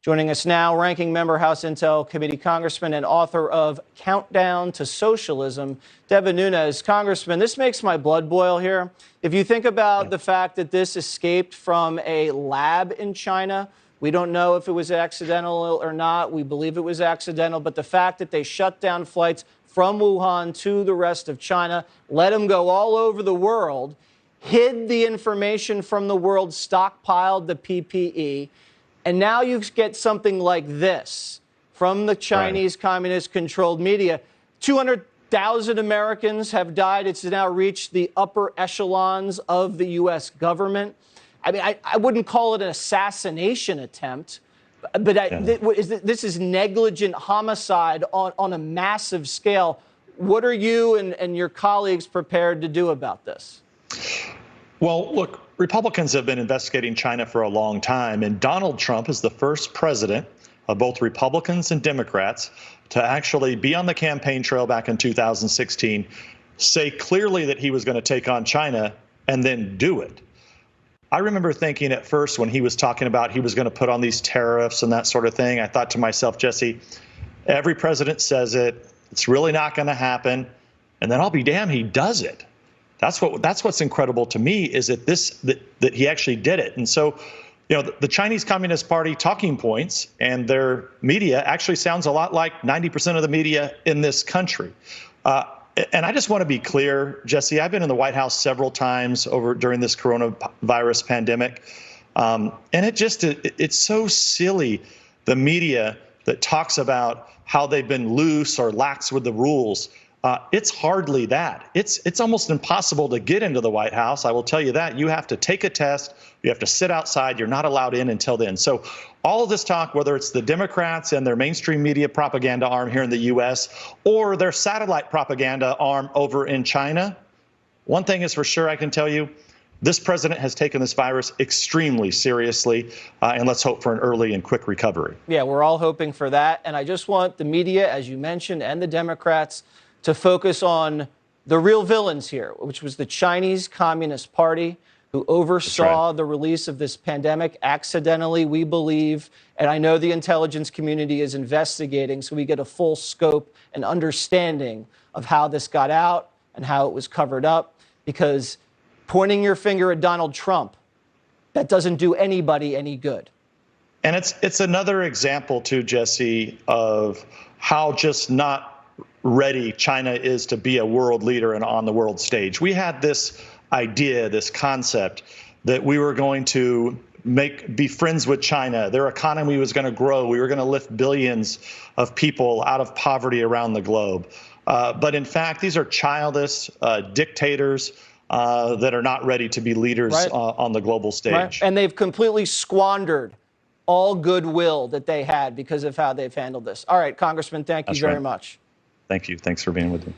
Joining us now, Ranking Member House Intel Committee Congressman and author of Countdown to Socialism, Devin Nunes. Congressman, this makes my blood boil here. If you think about the fact that this escaped from a lab in China, we don't know if it was accidental or not. We believe it was accidental. But the fact that they shut down flights from Wuhan to the rest of China, let them go all over the world, hid the information from the world, stockpiled the PPE. And now you get something like this from the Chinese communist-controlled media. 200,000 Americans have died. It's now reached the upper echelons of the U.S. government. I mean, I wouldn't call it an assassination attempt, but this is negligent homicide on a massive scale. What are you and your colleagues prepared to do about this? Well, look, Republicans have been investigating China for a long time, and Donald Trump is the first president of both Republicans and Democrats to actually be on the campaign trail back in 2016, say clearly that he was going to take on China, and then do it. I remember thinking at first when he was talking about he was going to put on these tariffs and that sort of thing, I thought to myself, Jesse, every president says it, it's really not going to happen, and then I'll be damned, he does it. That's what's incredible to me, is that he actually did it. And so, you know, the Chinese Communist Party talking points and their media actually sounds a lot like 90% of the media in this country. And I just want to be clear, Jesse, I've been in the White House several times during this coronavirus pandemic. And it's so silly, the media that talks about how they've been loose or lax with the rules. It's hardly that. It's almost impossible to get into the White House. I will tell you that. You have to take a test. You have to sit outside. You're not allowed in until then. So all of this talk, whether it's the Democrats and their mainstream media propaganda arm here in the U.S. or their satellite propaganda arm over in China, one thing is for sure I can tell you, this president has taken this virus extremely seriously, and let's hope for an early and quick recovery. Yeah, we're all hoping for that. And I just want the media, as you mentioned, and the Democrats to focus on the real villains here, which was the Chinese Communist Party, who oversaw the release of this pandemic accidentally, we believe. And I know the intelligence community is investigating, so we get a full scope and understanding of how this got out and how it was covered up. Because pointing your finger at Donald Trump, that doesn't do anybody any good. And it's another example, too, Jesse, of how just not ready China is to be a world leader and on the world stage. We had this idea, this concept that we were going to be friends with China. Their economy was going to grow. We were going to lift billions of people out of poverty around the globe. But in fact, these are childish dictators that are not ready to be leaders on the global stage. Right. And they've completely squandered all goodwill that they had because of how they've handled this. All right, Congressman, thank you very much. Thank you. Thanks for being with me.